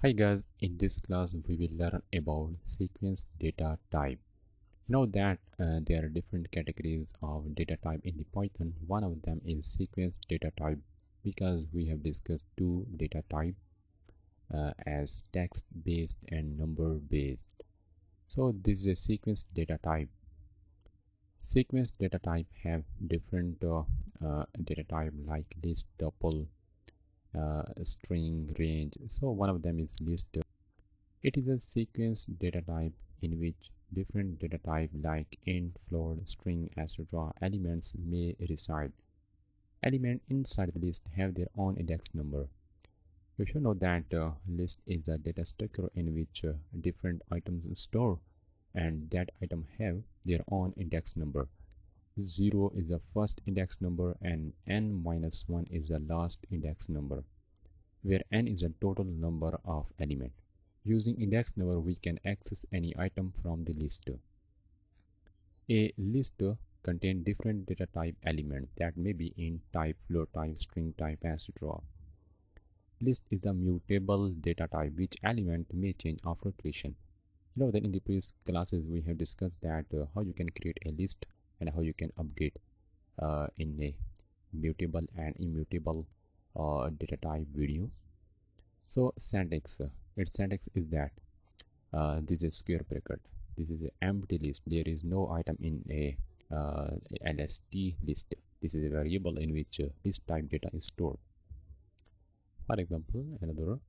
Hi guys, in this class we will learn about sequence data type. You know that there are different categories of data type in the Python. One of them is sequence data type because we have discussed two data type as text based and number based. So this is a sequence data type. Sequence data type have different data type like list, tuple, string, range. So one of them is list. It is a sequence data type in which different data type like int, float, string, etc. elements may reside. Elements inside the list have their own index number. You should know that list is a data structure in which different items store and that item have their own index number. 0 is the first index number and n minus 1 is the last index number, where n is the total number of elements. Using index number, we can access any item from the list. A list contains different data type elements that may be int type, float type, string type, etc. List is a mutable data type which element may change after creation. You know that in the previous classes we have discussed that how you can create a list and how you can update in a mutable and immutable data type video. So syntax, its syntax is that this is square bracket. This is an empty list. There is no item in a lst list. This is a variable in which list type data is stored. For example, another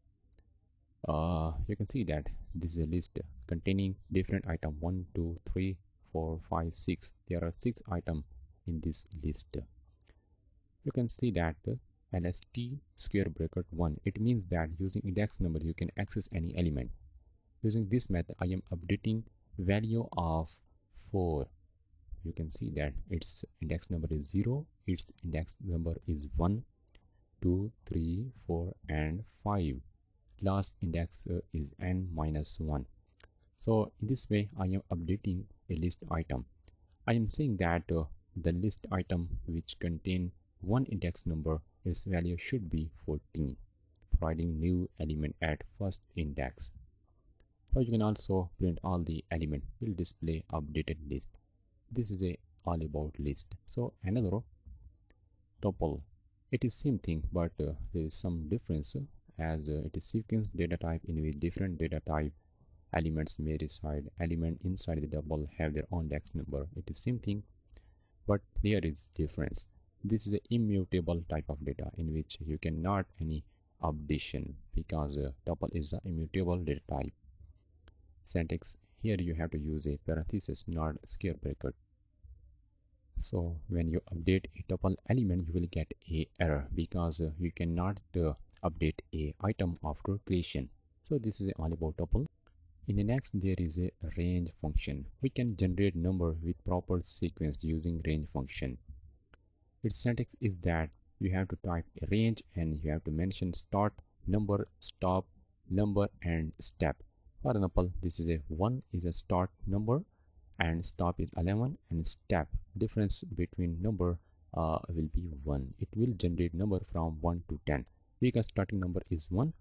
you can see that this is a list containing different item 1 2 3 4 5 6. There are 6 items in this list. You can see that lst square bracket 1, it means that using index number you can access any element. Using this method, I am updating value of 4. You can see that its index number is 0, its index number is 1, 2, 3, 4, and 5. Last index is n minus 1. So in this way, I am updating a list item. I am saying that the list item which contain one index number, its value should be 14, providing new element at first index. Or you can also print all the element will display updated list. This is all about list. So another tuple, it is same thing, but there is some difference as it is sequence data type in which different data type elements may reside. Element inside the tuple have their own index number. It is same thing, but there is difference. This is an immutable type of data in which you cannot any updation because tuple is an immutable data type. Syntax, here you have to use a parenthesis, not square bracket. So when you update a tuple element, you will get a error because you cannot update a item after creation. So this is all about tuple. In the next, there is a range function. We can generate number with proper sequence using range function. Its syntax is that you have to type a range and you have to mention start number, stop number, and step. For example, this is a 1 is a start number and stop is 11 and step difference between number will be 1. It will generate number from 1 to 10 because starting number is 1,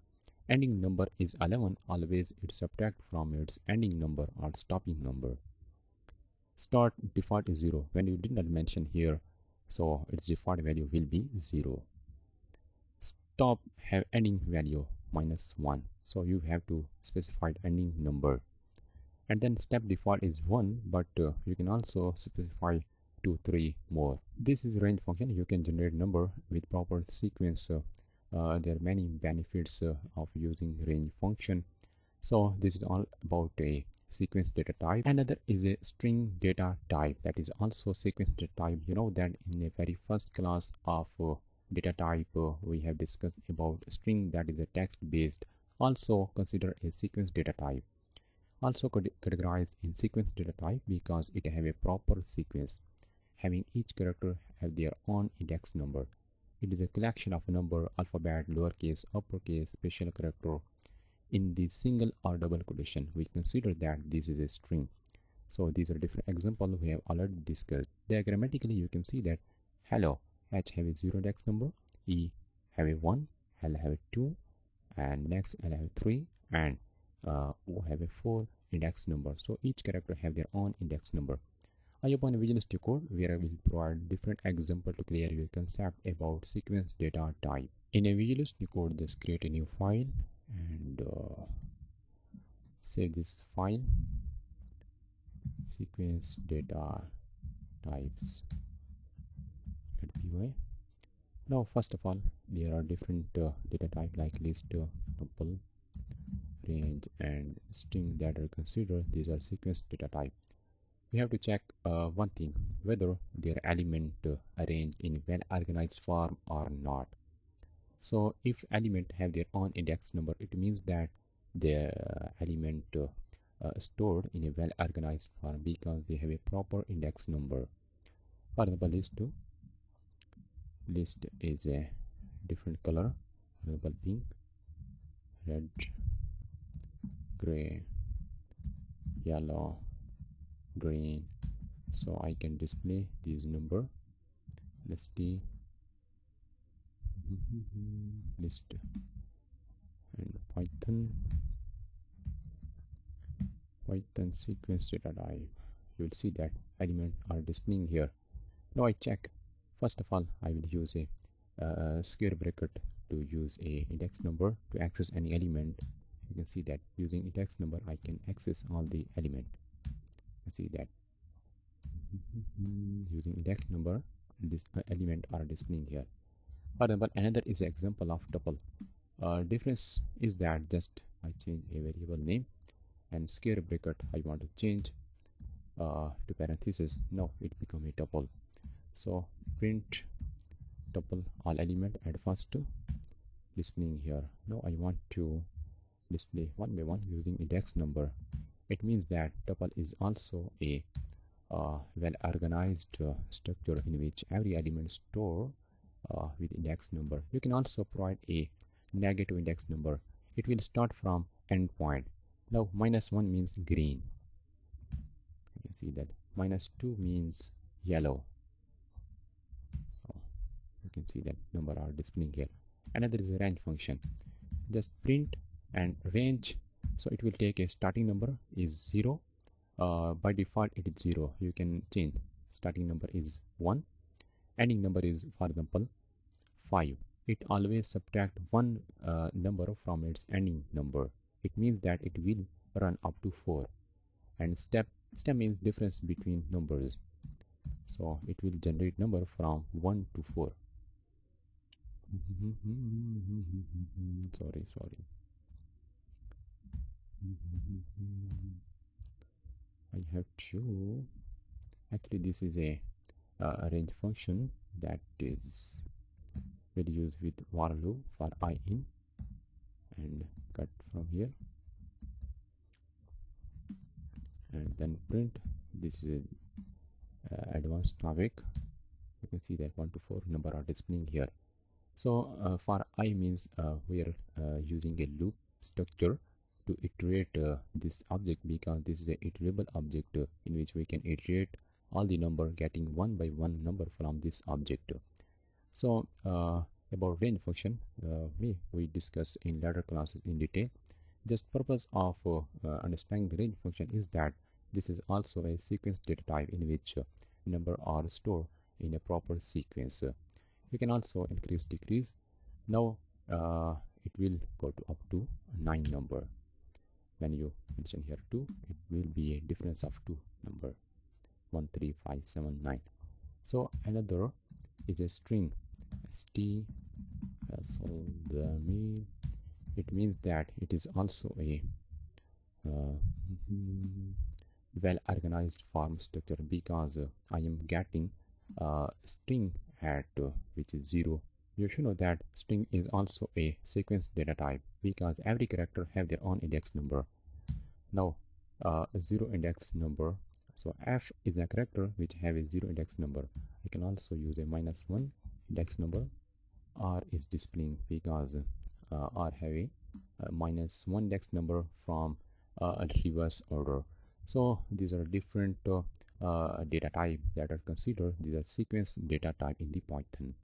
ending number is 11. Always it subtract from its ending number or stopping number. Start default is 0 when you did not mention here, so its default value will be 0. Stop have ending value -1, so you have to specify ending number. And then step default is 1, but you can also specify 2 3 more. This is range function. You can generate number with proper sequence. There are many benefits of using range function. So this is all about a sequence data type. Another is a string data type, that is also sequence data type. You know that in the very first class of data type we have discussed about string, that is a text based. Also consider a sequence data type. Also categorized in sequence data type because it have a proper sequence, having each character have their own index number. It is a collection of number, alphabet, lowercase, uppercase, special character in the single or double quotation. We consider that this is a string. So these are different examples we have already discussed. Diagrammatically, you can see that hello, H have a 0 index number, E have a 1, L have a 2, and next I'll have 3, and we'll have a 4 index number. So each character have their own index number. I open Visual Studio Code where I will provide different example to clear your concept about sequence data type. In a Visual Studio Code, just create a new file and save this file, sequence data types .py. Now first of all, there are different data type like list, tuple, range and string that are considered. These are sequence data type. We have to check one thing, whether their element arranged in well organized form or not. So if element have their own index number, it means that their element stored in a well organized form because they have a proper index number. For example, list is a different color, for example pink, red, gray, yellow, green. So I can display these number. Let's see, list and Python sequence data type. You will see that elements are displaying here. Now I check. First of all, I will use a square bracket to use a index number to access any element. You can see that using index number I can access all the element. You see that using index number this element are displaying here. For example, another is an example of tuple. Difference is that just I change a variable name and square bracket I want to change to parenthesis. Now it become a tuple. So print tuple all element at first displaying here. Now I want to display one by one using index number. It means that tuple is also a well organized structure in which every element store with index number. You can also provide a negative index number. It will start from endpoint. Now -1 means green. You can see that -2 means yellow. So you can see that number are displaying here. Another is a range function. Just print and range. So it will take a starting number is 0. By default it is 0. You can change. Starting number is 1. Ending number is, for example, 5. It always subtract one number from its ending number. It means that it will run up to 4. And step means difference between numbers. So it will generate number from 1 to 4. sorry. I have to actually this is a range function that is will use with while loop for I in and cut from here and then print. This is advanced topic. You can see that 1 to 4 number are displaying here. So for I means we are using a loop structure to iterate this object because this is a iterable object in which we can iterate all the number getting one by one number from this object. So about range function we discuss in later classes in detail. Just purpose of understanding the range function is that this is also a sequence data type in which number are stored in a proper sequence. You can also increase decrease. Now it will go to up to 9 number. When you mention here 2, it will be a difference of 2 number 1 3 5 7 9. So another is a string st me. It means that it is also a well organized form structure because I am getting string at which is 0. You should know that string is also a sequence data type because every character have their own index number. Now 0 index number. So f is a character which have a 0 index number. I can also use a -1 index number. R is displaying because R have a -1 index number from a reverse order. So these are different data type that are considered. These are sequence data type in the Python.